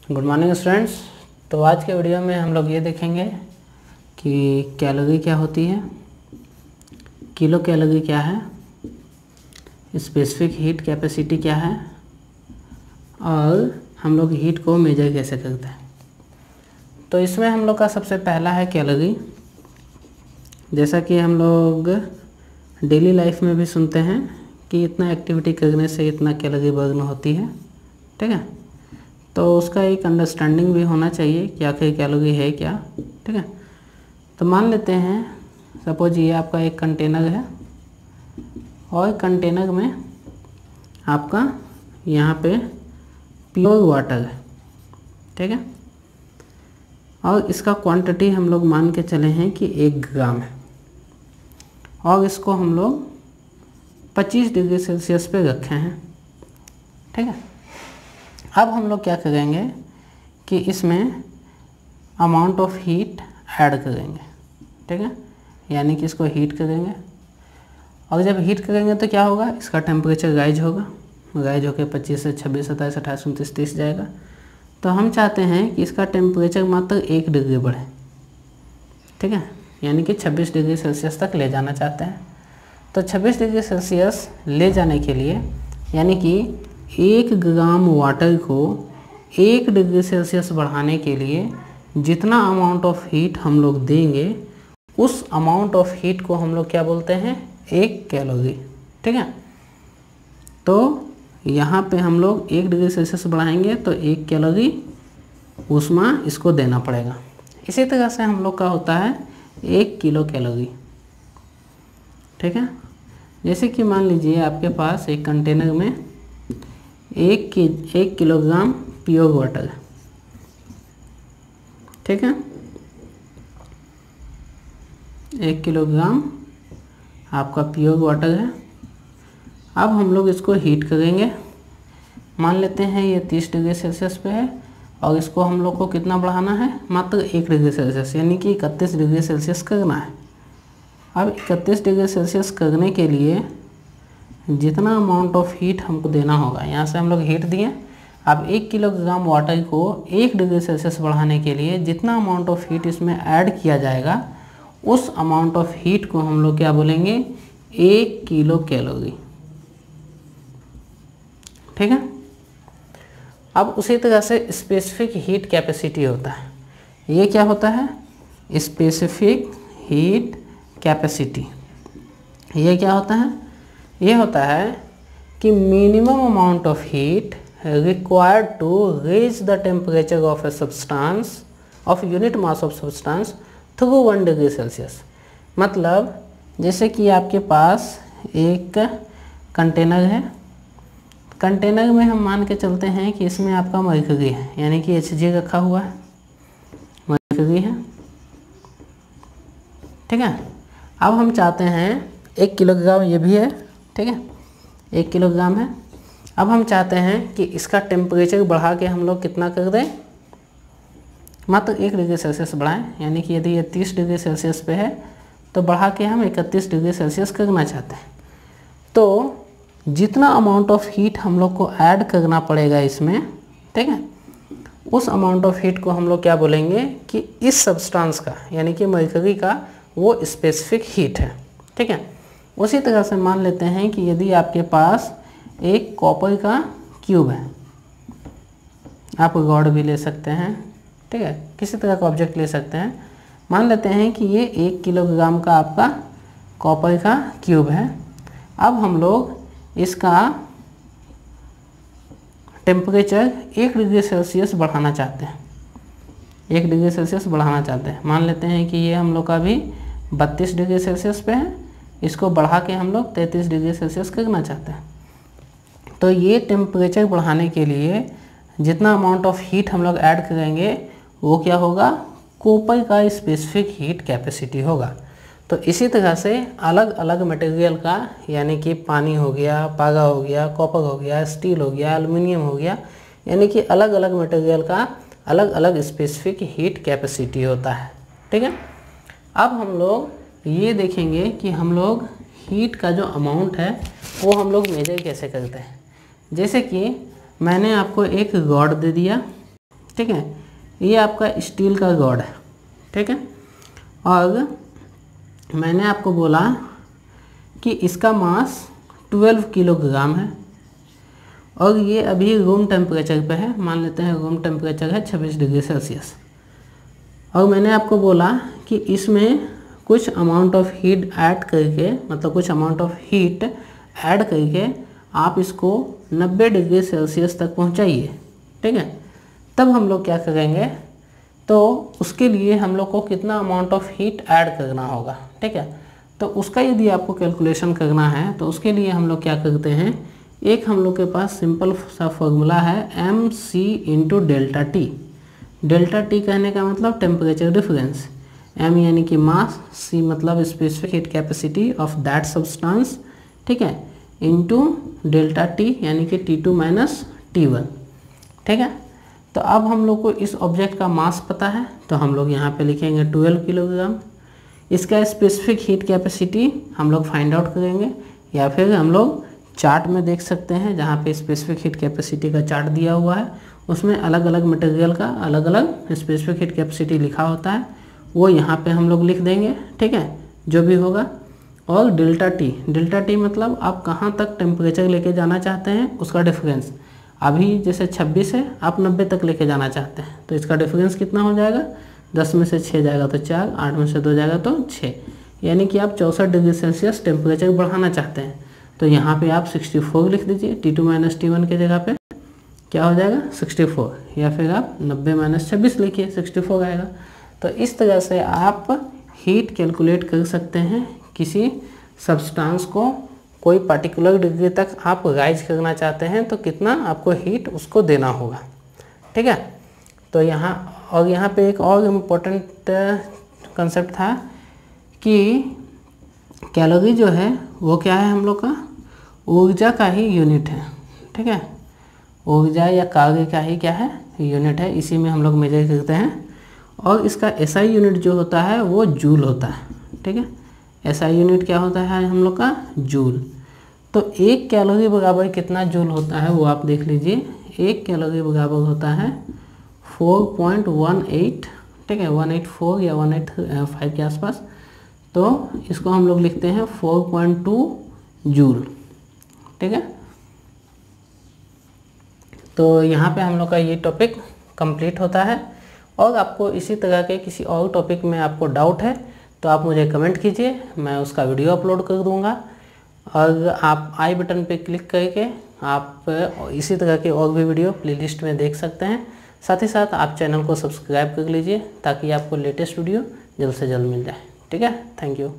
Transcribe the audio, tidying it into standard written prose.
Good morning students. तो आज के वीडियो में हम लोग ये देखेंगे कि कैलोरी क्या होती है, किलो कैलोरी क्या है, स्पेसिफिक हीट कैपेसिटी क्या है और हम लोग हीट को मेजर कैसे करते हैं। तो इसमें हम लोग का सबसे पहला है कैलोरी। जैसा कि हम लोग डेली लाइफ में भी सुनते हैं कि इतना एक्टिविटी करने से इतना कैलोरी बर्न होती है, ठीक है। तो उसका एक अंडरस्टैंडिंग भी होना चाहिए कि आखिर कैलोरी है क्या, ठीक है। तो मान लेते हैं सपोज ये आपका एक कंटेनर है और कंटेनर में आपका यहाँ पे प्योर वाटर है, ठीक है। और इसका क्वांटिटी हम लोग मान के चले हैं कि 1 ग्राम है और इसको हम लोग 25 डिग्री सेल्सियस पे रखे हैं, ठीक है। अब हम लोग क्या करेंगे कि इसमें अमाउंट ऑफ हीट ऐड करेंगे, ठीक है, यानी कि इसको हीट करेंगे। और जब हीट करेंगे तो क्या होगा, इसका टेम्परेचर राइज होगा, राइज होकर 25 से 26, 27, 28, 29, 30 जाएगा। तो हम चाहते हैं कि इसका टेम्परेचर मात्र 1 डिग्री बढ़े, ठीक है, यानी कि 26 डिग्री सेल्सियस तक ले जाना चाहते हैं। तो 26 डिग्री सेल्सियस ले जाने के लिए यानी कि 1 ग्राम वाटर को 1 डिग्री सेल्सियस बढ़ाने के लिए जितना अमाउंट ऑफ हीट हम लोग देंगे उस अमाउंट ऑफ हीट को हम लोग क्या बोलते हैं, 1 कैलोरी, ठीक है। तो यहाँ पे हम लोग 1 डिग्री सेल्सियस बढ़ाएंगे तो 1 कैलोरी ऊष्मा इसको देना पड़ेगा। इसी तरह से हम लोग का होता है 1 किलो कैलोरी, ठीक है। जैसे कि मान लीजिए आपके पास एक कंटेनर में 1 किलोग्राम प्योर वाटर है, ठीक है। 1 किलोग्राम आपका प्योर वाटर है। अब हम लोग इसको हीट करेंगे। मान लेते हैं ये 30 डिग्री सेल्सियस पे है और इसको हम लोग को कितना बढ़ाना है, मात्र 1 डिग्री सेल्सियस, यानी कि 31 डिग्री सेल्सियस करना है। अब 31 डिग्री सेल्सियस करने के लिए जितना अमाउंट ऑफ हीट हमको देना होगा, यहाँ से हम लोग हीट दिए। अब 1 किलोग्राम वाटर को 1 डिग्री सेल्सियस बढ़ाने के लिए जितना अमाउंट ऑफ हीट इसमें ऐड किया जाएगा उस अमाउंट ऑफ हीट को हम लोग क्या बोलेंगे, 1 किलो कैलोरी, ठीक है। अब उसी तरह से स्पेसिफिक हीट कैपेसिटी होता है। ये क्या होता है, स्पेसिफिक हीट कैपेसिटी। ये क्या होता है, ये होता है कि minimum amount of heat required to raise the temperature of a substance of unit mass of substance through 1 degree Celsius. मतलब जैसे कि आपके पास एक कंटेनर है, कंटेनर में हम मान के चलते हैं कि इसमें आपका मरकरी है, यानी कि Hg रखा हुआ है, मरकरी है, ठीक है। अब हम चाहते हैं 1 किलोग्राम ये भी है, ठीक है, 1 किलोग्राम है। अब हम चाहते हैं कि इसका टेम्परेचर बढ़ा के हम लोग कितना कर दें, मात्र 1 डिग्री सेल्सियस बढ़ाएं, यानी कि यदि ये 30 डिग्री सेल्सियस पे है तो बढ़ा के हम 31 डिग्री सेल्सियस करना चाहते हैं। तो जितना अमाउंट ऑफ हीट हम लोग को ऐड करना पड़ेगा इसमें, ठीक है, उस अमाउंट ऑफ हीट को हम लोग क्या बोलेंगे कि इस सब्सटेंस का, यानी कि मरकरी का वो स्पेसिफिक हीट है, ठीक है। उसी तरह से मान लेते हैं कि यदि आपके पास एक कॉपर का क्यूब है, आप रॉड भी ले सकते हैं, ठीक है, किसी तरह का ऑब्जेक्ट ले सकते हैं। मान लेते हैं कि ये 1 किलोग्राम का आपका कॉपर का क्यूब है। अब हम लोग इसका टेम्परेचर 1 डिग्री सेल्सियस बढ़ाना चाहते हैं, 1 डिग्री सेल्सियस बढ़ाना चाहते हैं। मान लेते हैं कि ये हम लोग का भी 32 डिग्री सेल्सियस पे है, इसको बढ़ा के हम लोग 33 डिग्री सेल्सियस करना चाहते हैं। तो ये टेम्परेचर बढ़ाने के लिए जितना अमाउंट ऑफ हीट हम लोग ऐड करेंगे वो क्या होगा, कॉपर का स्पेसिफिक हीट कैपेसिटी होगा। तो इसी तरह से अलग अलग मटेरियल का, यानी कि पानी हो गया, पागा हो गया, कॉपर हो गया, स्टील हो गया, एल्युमिनियम हो गया, यानी कि अलग अलग मटेरियल का अलग अलग स्पेसिफिक हीट कैपेसिटी होता है, ठीक है। अब हम लोग ये देखेंगे कि हम लोग हीट का जो अमाउंट है वो हम लोग मेजर कैसे करते हैं। जैसे कि मैंने आपको एक रॉड दे दिया, ठीक है, ये आपका स्टील का रॉड है, ठीक है। और मैंने आपको बोला कि इसका मास 12 किलोग्राम है और ये अभी रूम टेम्परेचर पे है, मान लेते हैं रूम टेम्परेचर है 26 डिग्री सेल्सियस। और मैंने आपको बोला कि इसमें कुछ अमाउंट ऑफ हीट ऐड करके, मतलब कुछ अमाउंट ऑफ हीट ऐड करके आप इसको 90 डिग्री सेल्सियस तक पहुंचाइए, ठीक है। तब हम लोग क्या करेंगे, तो उसके लिए हम लोग को कितना अमाउंट ऑफ हीट ऐड करना होगा, ठीक है। तो उसका यदि आपको कैलकुलेशन करना है तो उसके लिए हम लोग क्या करते हैं, एक हम लोग के पास सिंपल सा फॉर्मूला है mc into delta T. Delta T कहने का मतलब टेम्परेचर डिफरेंस, m यानी कि मास, c मतलब specific heat capacity of that substance, ठीक है, इंटू डेल्टा टी यानी कि T2 माइनस T1, ठीक है। तो अब हम लोग को इस ऑब्जेक्ट का मास पता है तो हम लोग यहाँ पे लिखेंगे 12 किलोग्राम। इसका स्पेसिफिक हीट कैपेसिटी हम लोग फाइंड आउट करेंगे, या फिर हम लोग चार्ट में देख सकते हैं जहाँ पे स्पेसिफिक हीट कैपेसिटी का चार्ट दिया हुआ है, उसमें अलग अलग मटेरियल का अलग अलग स्पेसिफिक हीट कैपेसिटी लिखा होता है, वो यहाँ पे हम लोग लिख देंगे, ठीक है, जो भी होगा। और डेल्टा टी मतलब आप कहाँ तक टेम्परेचर लेके जाना चाहते हैं उसका डिफरेंस। अभी जैसे 26 है, आप 90 तक लेके जाना चाहते हैं तो इसका डिफरेंस कितना हो जाएगा, 10 में से 6 जाएगा तो 4, 8 में से 2 जाएगा तो 6, यानी कि आप 64 डिग्री सेल्सियस टेम्परेचर बढ़ाना चाहते हैं। तो यहाँ पे आप 64 लिख दीजिए, T2 माइनस T1 के जगह पे क्या हो जाएगा 64, या फिर आप 90 माइनस 26 लिखिए, 64 आएगा। तो इस तरह से आप हीट कैलकुलेट कर सकते हैं। किसी सब्सटेंस को कोई पर्टिकुलर डिग्री तक आप राइज करना चाहते हैं तो कितना आपको हीट उसको देना होगा, ठीक है। तो यहाँ पे एक और इम्पोर्टेंट कंसेप्ट था कि कैलोरी जो है वो क्या है, हम लोग का ऊर्जा का ही यूनिट है, ठीक है। ऊर्जा या कार्य का ही क्या है, यूनिट है, इसी में हम लोग मेजर करते हैं। और इसका एसआई यूनिट जो होता है वो जूल होता है, ठीक है। एसआई यूनिट क्या होता है हम लोग का, जूल। तो 1 कैलोरी बराबर कितना जूल होता है वो आप देख लीजिए। 1 कैलोरी बराबर होता है 4.18, ठीक है, 184 या 185 के आसपास। तो इसको हम लोग लिखते हैं 4.2 जूल, ठीक है। तो यहाँ पे हम लोग का ये टॉपिक कंप्लीट होता है। और आपको इसी तरह के किसी और टॉपिक में आपको डाउट है तो आप मुझे कमेंट कीजिए, मैं उसका वीडियो अपलोड कर दूँगा। और आप आई बटन पे क्लिक करके आप इसी तरह के और भी वीडियो प्लेलिस्ट में देख सकते हैं। साथ ही साथ आप चैनल को सब्सक्राइब कर लीजिए ताकि आपको लेटेस्ट वीडियो जल्द से जल्द मिल जाए, ठीक है। Thank you.